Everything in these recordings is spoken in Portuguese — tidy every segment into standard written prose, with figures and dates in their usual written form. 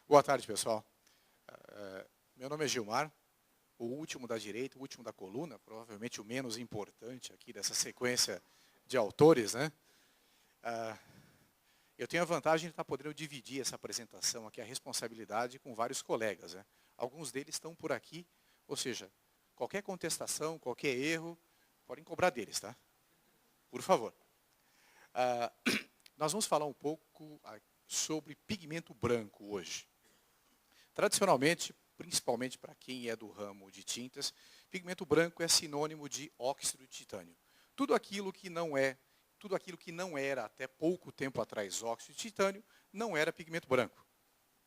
Boa tarde, pessoal. Meu nome é Gilmar, o último da direita, o último da coluna, provavelmente o menos importante aqui dessa sequência de autores, né? Eu tenho a vantagem de estar podendo dividir essa apresentação aqui, a responsabilidade, com vários colegas, né? Alguns deles estão por aqui, ou seja, qualquer contestação, qualquer erro, podem cobrar deles, tá? Por favor. Nós vamos falar um pouco sobre pigmento branco hoje. Tradicionalmente, principalmente para quem é do ramo de tintas, pigmento branco é sinônimo de óxido de titânio. Tudo aquilo que não era até pouco tempo atrás óxido de titânio, não era pigmento branco.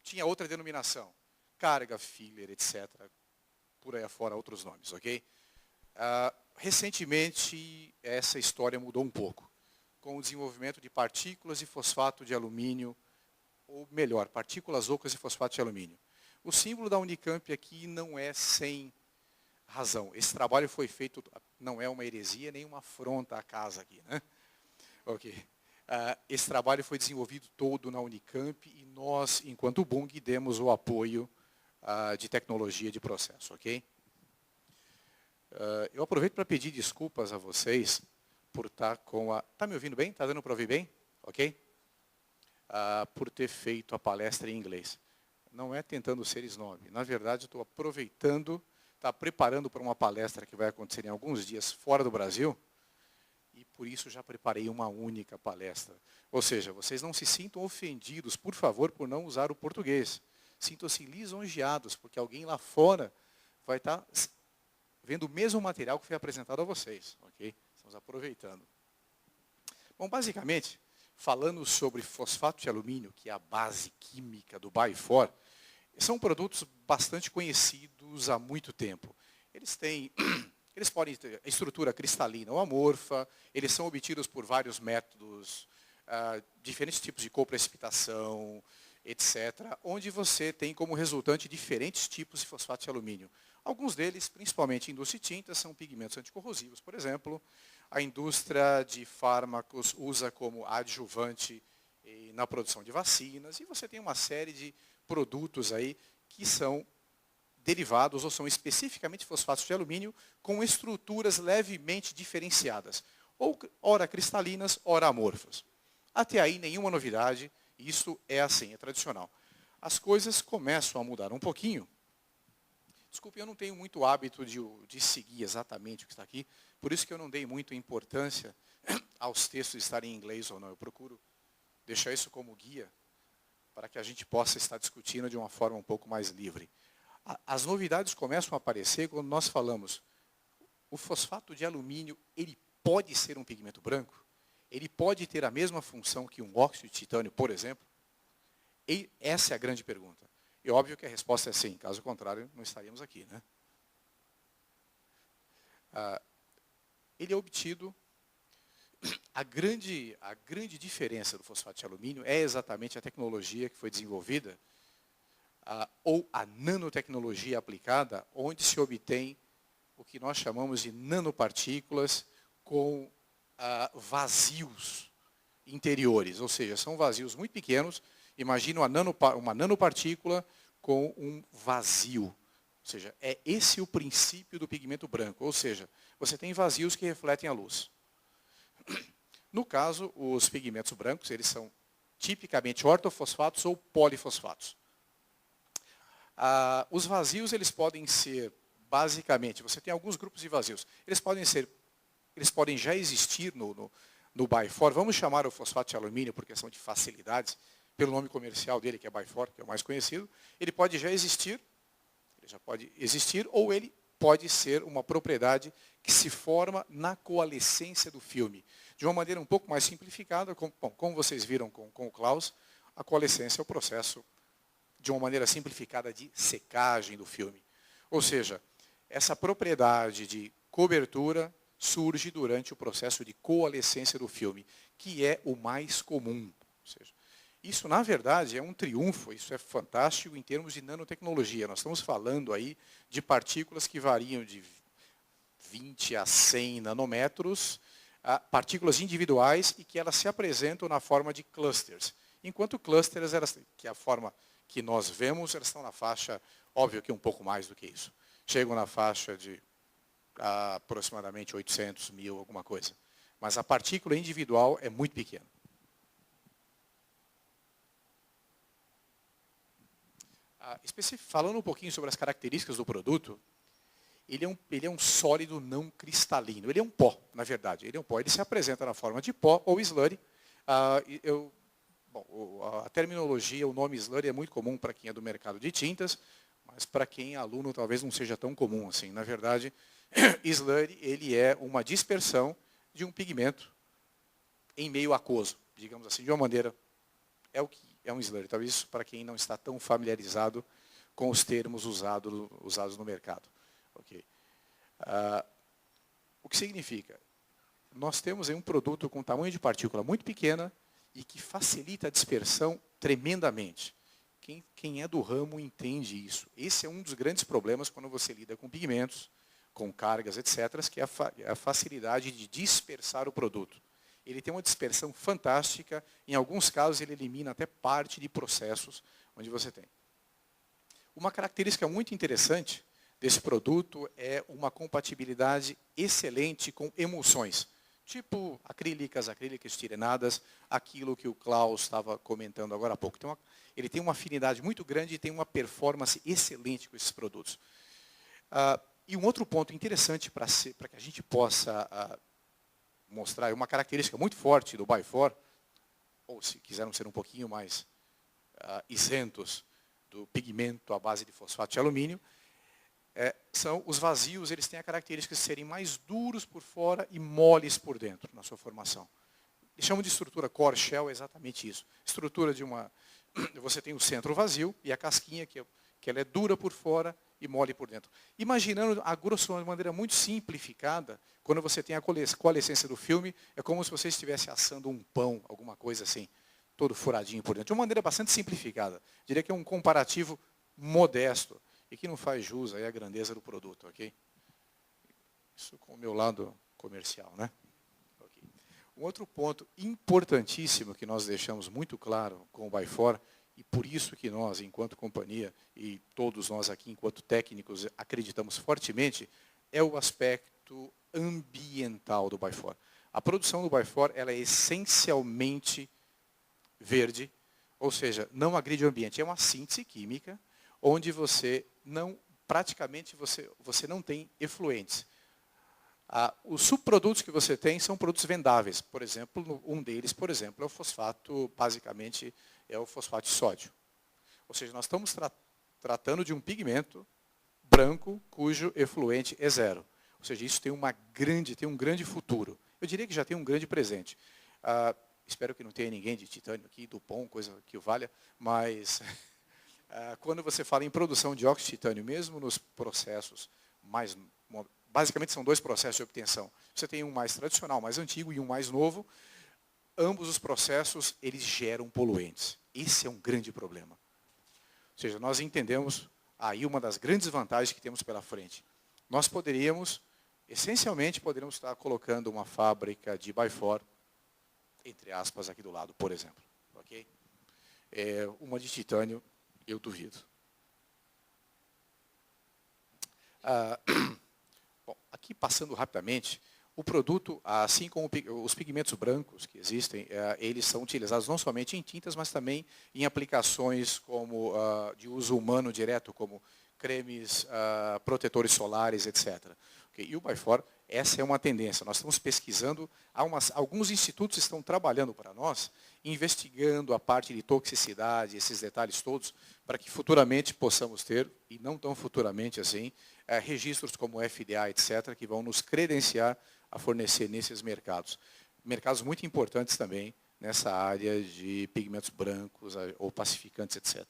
Tinha outra denominação, carga, filler, etc. Por aí afora, outros nomes, ok? Recentemente, essa história mudou um pouco, com o desenvolvimento de partículas de fosfato de alumínio, ou melhor, partículas ocas de fosfato de alumínio. O símbolo da Unicamp aqui não é sem razão. Esse trabalho foi feito, não é uma heresia, nem uma afronta à casa aqui, né? Ok. Esse trabalho foi desenvolvido todo na Unicamp e nós, enquanto Bung, demos o apoio de tecnologia de processo, ok? Eu aproveito para pedir desculpas a vocês por estar com a... Está me ouvindo bem? Está dando para ouvir bem? Ok? Por ter feito a palestra em inglês. Não é tentando ser snob. Na verdade, estou aproveitando, preparando para uma palestra que vai acontecer em alguns dias fora do Brasil, e por isso já preparei uma única palestra. Ou seja, vocês não se sintam ofendidos, por favor, por não usar o português. Sintam-se lisonjeados, porque alguém lá fora vai estar vendo o mesmo material que foi apresentado a vocês. Ok? Estamos aproveitando. Bom, basicamente, falando sobre fosfato de alumínio, que é a base química do Bifor, são produtos bastante conhecidos há muito tempo. Eles podem ter estrutura cristalina ou amorfa, eles são obtidos por vários métodos, diferentes tipos de coprecipitação, etc., onde você tem como resultante diferentes tipos de fosfato de alumínio. Alguns deles, principalmente em indústria de tintas, são pigmentos anticorrosivos, por exemplo. A indústria de fármacos usa como adjuvante na produção de vacinas, e você tem uma série de produtos aí que são derivados ou são especificamente fosfatos de alumínio com estruturas levemente diferenciadas, ou ora cristalinas, ora amorfas. Até aí, nenhuma novidade, isso é assim, é tradicional. As coisas começam a mudar um pouquinho. Desculpe, eu não tenho muito hábito de seguir exatamente o que está aqui, por isso que eu não dei muita importância aos textos estarem em inglês ou não. Eu procuro deixar isso como guia para que a gente possa estar discutindo de uma forma um pouco mais livre. As novidades começam a aparecer quando nós falamos, o fosfato de alumínio, ele pode ser um pigmento branco? Ele pode ter a mesma função que um óxido de titânio, por exemplo? E essa é a grande pergunta. E óbvio que a resposta é sim, caso contrário, não estaríamos aqui, né? Ele é obtido... A grande diferença do fosfato de alumínio é exatamente a tecnologia que foi desenvolvida, ou a nanotecnologia aplicada, onde se obtém o que nós chamamos de nanopartículas com vazios interiores, ou seja, são vazios muito pequenos. Imagina uma nanopartícula com um vazio. Ou seja, é esse o princípio do pigmento branco, ou seja, você tem vazios que refletem a luz. No caso, os pigmentos brancos, eles são tipicamente ortofosfatos ou polifosfatos. Os vazios, eles podem ser, basicamente, você tem alguns grupos de vazios. Eles podem já existir no Bifor. Vamos chamar o fosfato de alumínio, por questão de facilidades, pelo nome comercial dele, que é Bifor, que é o mais conhecido. Ele pode já existir, ou ele pode ser uma propriedade que se forma na coalescência do filme. De uma maneira um pouco mais simplificada, como vocês viram com o Klaus, a coalescência é o processo, de uma maneira simplificada, de secagem do filme. Ou seja, essa propriedade de cobertura surge durante o processo de coalescência do filme, que é o mais comum. Ou seja, isso, na verdade, é um triunfo, isso é fantástico em termos de nanotecnologia. Nós estamos falando aí de partículas que variam de 20 a 100 nanômetros, partículas individuais, e que elas se apresentam na forma de clusters. Enquanto clusters, que é a forma que nós vemos, elas estão na faixa, óbvio que um pouco mais do que isso. Chegam na faixa de aproximadamente 800, 1000, alguma coisa. Mas a partícula individual é muito pequena. Falando um pouquinho sobre as características do produto, ele é um sólido não cristalino. Ele é um pó, na verdade. Ele é um pó. Ele se apresenta na forma de pó ou slurry. A terminologia, o nome slurry é muito comum para quem é do mercado de tintas, mas para quem é aluno talvez não seja tão comum assim. Na verdade, slurry ele é uma dispersão de um pigmento em meio aquoso, digamos assim, de uma maneira. É o que é um slurry. Talvez isso para quem não está tão familiarizado com os termos usados no mercado. Okay. O que significa? Nós temos aí um produto com tamanho de partícula muito pequena e que facilita a dispersão tremendamente. Quem é do ramo entende isso. Esse é um dos grandes problemas quando você lida com pigmentos, com cargas, etc., que é a facilidade de dispersar o produto. Ele tem uma dispersão fantástica, em alguns casos ele elimina até parte de processos onde você tem. Uma característica muito interessante desse produto é uma compatibilidade excelente com emulsões, tipo acrílicas estirenadas, aquilo que o Klaus estava comentando agora há pouco. Então, ele tem uma afinidade muito grande e tem uma performance excelente com esses produtos. E um outro ponto interessante para que a gente possa mostrar, uma característica muito forte do Bifor, ou se quisermos ser um pouquinho mais isentos do pigmento à base de fosfato de alumínio, são os vazios, eles têm a característica de serem mais duros por fora e moles por dentro na sua formação. Eles chamam de estrutura core shell, é exatamente isso. Estrutura de uma... Você tem o centro vazio e a casquinha, que ela é dura por fora e mole por dentro. Imaginando, a grosso modo, de maneira muito simplificada, quando você tem a coalescência do filme, é como se você estivesse assando um pão, alguma coisa assim, todo furadinho por dentro. De uma maneira bastante simplificada. Diria que é um comparativo modesto e que não faz jus aí à grandeza do produto, ok? Isso com o meu lado comercial, né? Okay. Um outro ponto importantíssimo que nós deixamos muito claro com o Bifor, e por isso que nós, enquanto companhia, e todos nós aqui, enquanto técnicos, acreditamos fortemente, é o aspecto ambiental do Bifor. A produção do Bifor ela é essencialmente verde, ou seja, não agride o ambiente. É uma síntese química, onde praticamente você não tem efluentes. Os subprodutos que você tem são produtos vendáveis. Por exemplo, um deles, por exemplo, é o fosfato, basicamente, é o fosfato de sódio. Ou seja, nós estamos tratando de um pigmento branco cujo efluente é zero. Ou seja, isso tem um grande futuro. Eu diria que já tem um grande presente. Espero que não tenha ninguém de titânio aqui, Dupont, coisa que o valha, mas quando você fala em produção de óxido de titânio, mesmo nos processos mais... Basicamente são dois processos de obtenção. Você tem um mais tradicional, mais antigo, e um mais novo. Ambos os processos, eles geram poluentes. Esse é um grande problema. Ou seja, nós entendemos aí uma das grandes vantagens que temos pela frente. Nós essencialmente, poderíamos estar colocando uma fábrica de Bifor, entre aspas, aqui do lado, por exemplo. Okay? Uma de titânio, eu duvido. Bom, aqui passando rapidamente, o produto, assim como os pigmentos brancos que existem, eles são utilizados não somente em tintas, mas também em aplicações como de uso humano direto, como cremes, protetores solares, etc. Okay? E o Bifor, essa é uma tendência. Nós estamos pesquisando, alguns institutos estão trabalhando para nós, investigando a parte de toxicidade, esses detalhes todos, para que futuramente possamos ter, e não tão futuramente assim, registros como FDA, etc., que vão nos credenciar a fornecer nesses mercados. Mercados muito importantes também nessa área de pigmentos brancos ou pacificantes, etc.